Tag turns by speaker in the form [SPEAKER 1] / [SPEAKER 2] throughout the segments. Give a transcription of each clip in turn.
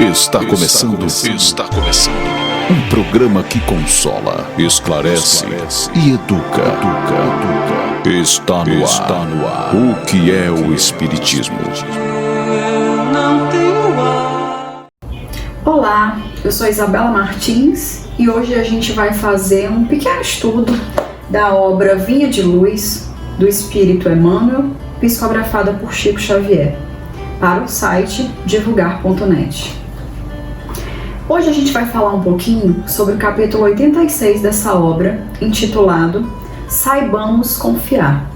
[SPEAKER 1] Está começando um programa que consola, esclarece e educa. Está no ar. O que é o Espiritismo?
[SPEAKER 2] Olá, eu sou Isabela Martins e hoje a gente vai fazer um pequeno estudo da obra Vinha de Luz, do Espírito Emmanuel, psicografada por Chico Xavier, para o site divulgar.net. Hoje a gente vai falar um pouquinho sobre o capítulo 86 dessa obra, intitulado Saibamos Confiar.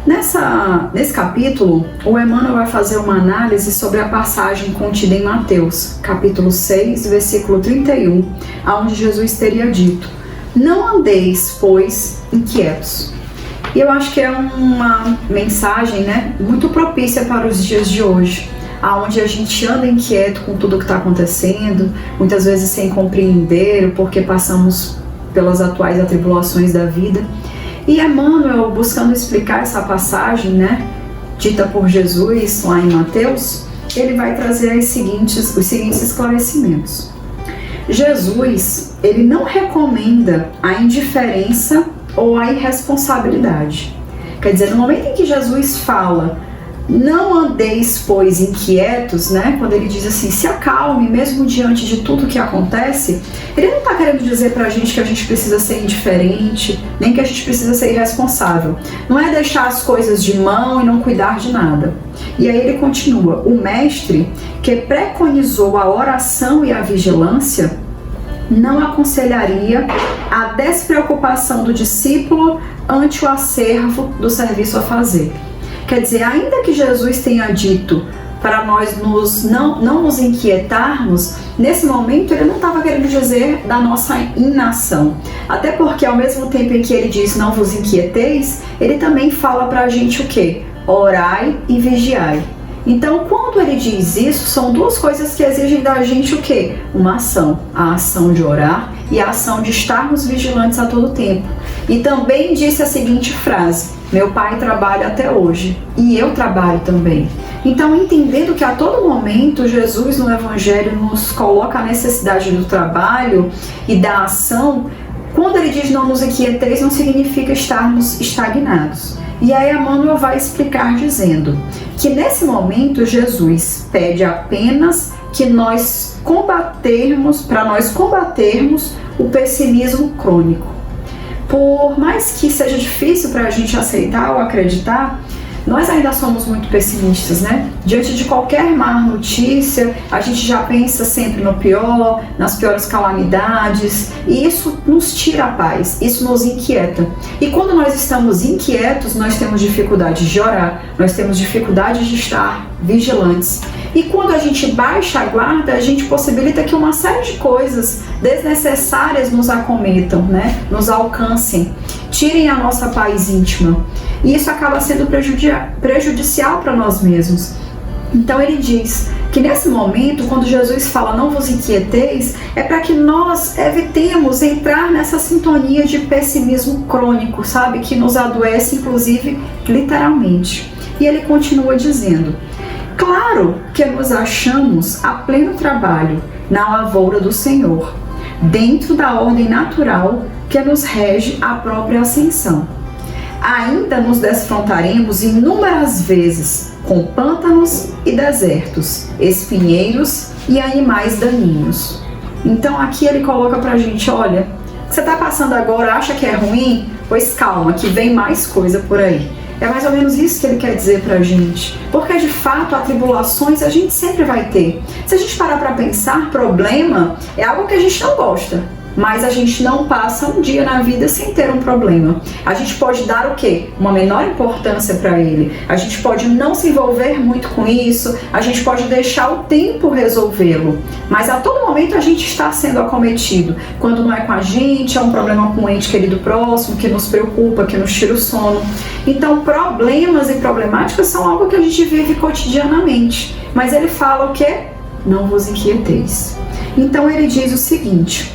[SPEAKER 2] Nesse capítulo, o Emmanuel vai fazer uma análise sobre a passagem contida em Mateus, capítulo 6, versículo 31, onde Jesus teria dito: "Não andeis, pois, inquietos." E eu acho que é uma mensagem, muito propícia para os dias de hoje, onde a gente anda inquieto com tudo que está acontecendo, muitas vezes sem compreender o porquê passamos pelas atuais atribulações da vida. E Emmanuel, buscando explicar essa passagem, dita por Jesus lá em Mateus, ele vai trazer os seguintes esclarecimentos. Jesus, ele não recomenda a indiferença ou a irresponsabilidade. Quer dizer, no momento em que Jesus fala "não andeis, pois, inquietos", quando ele diz assim, se acalme mesmo diante de tudo que acontece, ele não está querendo dizer pra gente que a gente precisa ser indiferente, nem que a gente precisa ser irresponsável. Não é deixar as coisas de mão e não cuidar de nada. E aí ele continua: o mestre, que preconizou a oração e a vigilância, não aconselharia a despreocupação do discípulo ante o acervo do serviço a fazer. Quer dizer, ainda que Jesus tenha dito para nós não nos inquietarmos, nesse momento ele não estava querendo dizer da nossa inação. Até porque ao mesmo tempo em que ele diz "não vos inquieteis", ele também fala para a gente o quê? Orai e vigiai. Então, quando ele diz isso, são duas coisas que exigem da gente o quê? Uma ação. A ação de orar e a ação de estarmos vigilantes a todo tempo. E também disse a seguinte frase: "Meu pai trabalha até hoje e eu trabalho também." Então, entendendo que a todo momento Jesus no Evangelho nos coloca a necessidade do trabalho e da ação, quando ele diz "não nos inquieteis", não significa estarmos estagnados. E aí Emmanuel vai explicar dizendo que nesse momento Jesus pede apenas que nós combatermos o pessimismo crônico. Por mais que seja difícil para a gente aceitar ou acreditar, nós ainda somos muito pessimistas, Diante de qualquer má notícia, a gente já pensa sempre no pior, nas piores calamidades, e isso nos tira a paz, isso nos inquieta. E quando nós estamos inquietos, nós temos dificuldade de orar, nós temos dificuldade de estar vigilantes. E quando a gente baixa a guarda, a gente possibilita que uma série de coisas desnecessárias nos acometam, nos alcancem, tirem a nossa paz íntima. E isso acaba sendo prejudicial para nós mesmos. Então ele diz que nesse momento, quando Jesus fala "não vos inquieteis", é para que nós evitemos entrar nessa sintonia de pessimismo crônico, que nos adoece, inclusive, literalmente. E ele continua dizendo: "Claro que nos achamos a pleno trabalho na lavoura do Senhor, dentro da ordem natural que nos rege a própria ascensão. Ainda nos defrontaremos inúmeras vezes com pântanos e desertos, espinheiros e animais daninhos." Então aqui ele coloca pra gente: olha, o que você está passando agora, acha que é ruim? Pois calma, que vem mais coisa por aí. É mais ou menos isso que ele quer dizer pra gente. Porque de fato, atribulações a gente sempre vai ter. Se a gente parar pra pensar, problema é algo que a gente não gosta. Mas a gente não passa um dia na vida sem ter um problema. A gente pode dar o quê? Uma menor importância para ele. A gente pode não se envolver muito com isso, a gente pode deixar o tempo resolvê-lo. Mas a todo momento a gente está sendo acometido. Quando não é com a gente, é um problema com um ente querido próximo, que nos preocupa, que nos tira o sono. Então, problemas e problemáticas são algo que a gente vive cotidianamente. Mas ele fala o quê? "Não vos inquieteis." Então ele diz o seguinte: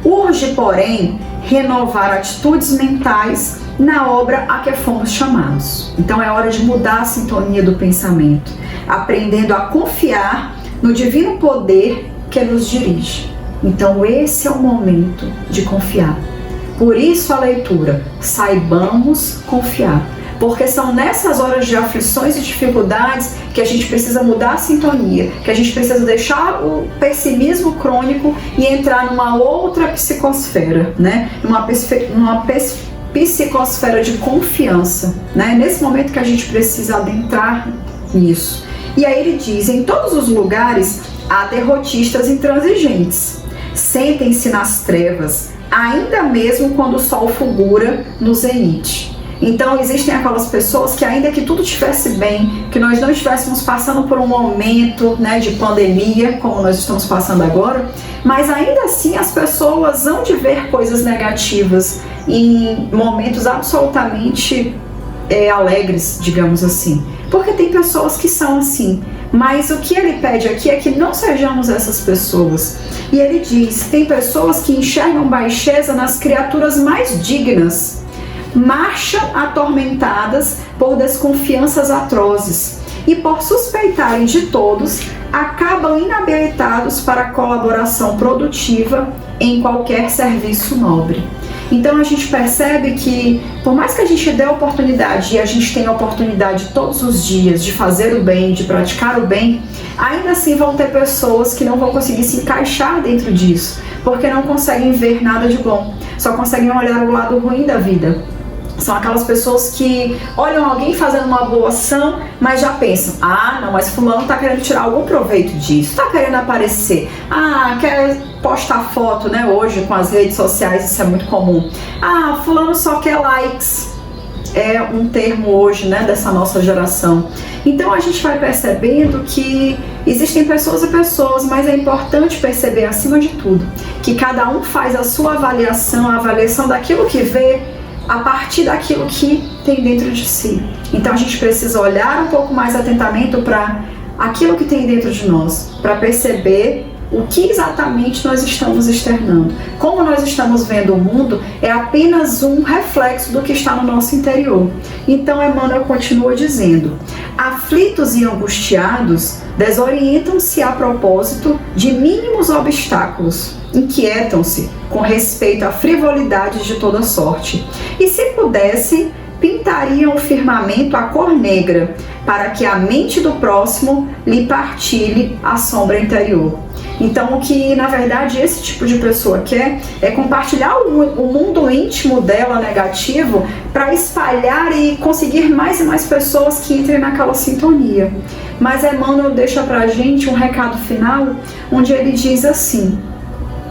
[SPEAKER 2] urge, porém, renovar atitudes mentais na obra a que fomos chamados. Então é hora de mudar a sintonia do pensamento, aprendendo a confiar no divino poder que nos dirige. Então esse é o momento de confiar. Por isso a leitura, saibamos confiar. Porque são nessas horas de aflições e dificuldades que a gente precisa mudar a sintonia, que a gente precisa deixar o pessimismo crônico e entrar numa outra psicosfera, né? Numa psicosfera de confiança, né? Nesse momento que a gente precisa adentrar nisso. E aí ele diz, em todos os lugares há derrotistas intransigentes. Sentem-se nas trevas, ainda mesmo quando o sol fulgura no zenite. Então existem aquelas pessoas que ainda que tudo estivesse bem, que nós não estivéssemos passando por um momento, né, de pandemia, como nós estamos passando agora, mas ainda assim as pessoas hão de ver coisas negativas em momentos absolutamente alegres, digamos assim. Porque tem pessoas que são assim. Mas o que ele pede aqui é que não sejamos essas pessoas. E ele diz, tem pessoas que enxergam baixeza nas criaturas mais dignas, marcham atormentadas por desconfianças atrozes e por suspeitarem de todos, acabam inabilitados para a colaboração produtiva em qualquer serviço nobre. Então a gente percebe que, por mais que a gente dê a oportunidade, e a gente tem a oportunidade todos os dias de fazer o bem, de praticar o bem, ainda assim vão ter pessoas que não vão conseguir se encaixar dentro disso, porque não conseguem ver nada de bom, só conseguem olhar o lado ruim da vida. São aquelas pessoas que olham alguém fazendo uma boa ação, mas já pensam, não, mas fulano tá querendo tirar algum proveito disso, tá querendo aparecer, quer postar foto, né, hoje com as redes sociais, isso é muito comum. Fulano só quer likes, é um termo hoje, né, dessa nossa geração. Então a gente vai percebendo que existem pessoas e pessoas, mas é importante perceber, acima de tudo, que cada um faz a sua avaliação, a avaliação daquilo que vê, a partir daquilo que tem dentro de si. Então a gente precisa olhar um pouco mais atentamente para aquilo que tem dentro de nós, para perceber o que exatamente nós estamos externando. Como nós estamos vendo o mundo é apenas um reflexo do que está no nosso interior. Então Emmanuel continua dizendo, aflitos e angustiados desorientam-se a propósito de mínimos obstáculos, inquietam-se com respeito a frivolidades de toda sorte, e se pudessem, pintariam o firmamento a cor negra, para que a mente do próximo lhe partilhe a sombra interior. Então, o que na verdade esse tipo de pessoa quer é compartilhar o mundo íntimo dela negativo para espalhar e conseguir mais e mais pessoas que entrem naquela sintonia. Mas Emmanuel deixa pra gente um recado final, onde ele diz assim,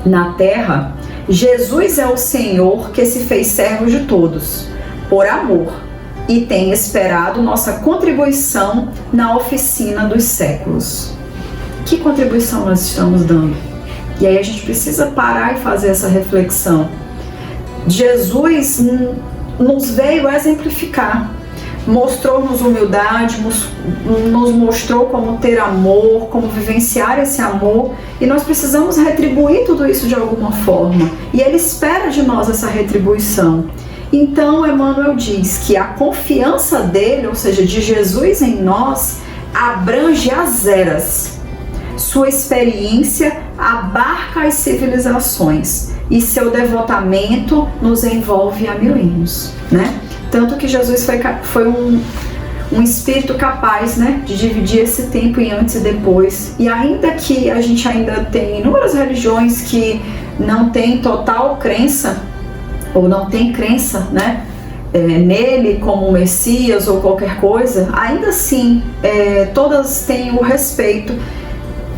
[SPEAKER 2] na terra, Jesus é o Senhor que se fez servo de todos, por amor, e tem esperado nossa contribuição na oficina dos séculos. Que contribuição nós estamos dando? E aí a gente precisa parar e fazer essa reflexão. Jesus nos veio exemplificar, mostrou-nos humildade, nos mostrou como ter amor, como vivenciar esse amor, e nós precisamos retribuir tudo isso de alguma forma, e Ele espera de nós essa retribuição. Então Emmanuel diz que a confiança dele, ou seja, de Jesus em nós, abrange as eras. Sua experiência abarca as civilizações e seu devotamento nos envolve há milênios, né? Tanto que Jesus foi um espírito capaz, né, de dividir esse tempo em antes e depois. E ainda que a gente ainda tem inúmeras religiões que não têm total crença, ou não tem crença, né, nele como Messias ou qualquer coisa, ainda assim todas têm o respeito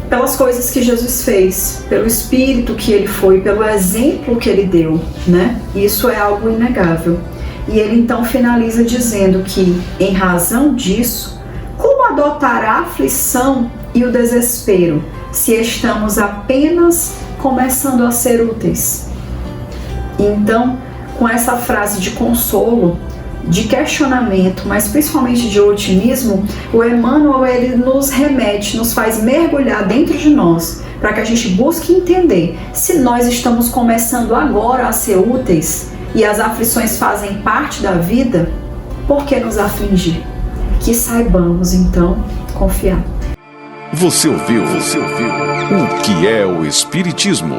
[SPEAKER 2] pelas coisas que Jesus fez, pelo espírito que ele foi, pelo exemplo que ele deu, né? Isso é algo inegável. E ele então finaliza dizendo que, em razão disso, como adotar a aflição e o desespero se estamos apenas começando a ser úteis? Então, com essa frase de consolo, de questionamento, mas principalmente de otimismo, o Emmanuel ele nos remete, nos faz mergulhar dentro de nós, para que a gente busque entender se nós estamos começando agora a ser úteis e as aflições fazem parte da vida, por que nos afligir? Que saibamos então confiar.
[SPEAKER 1] Você ouviu o que é o Espiritismo?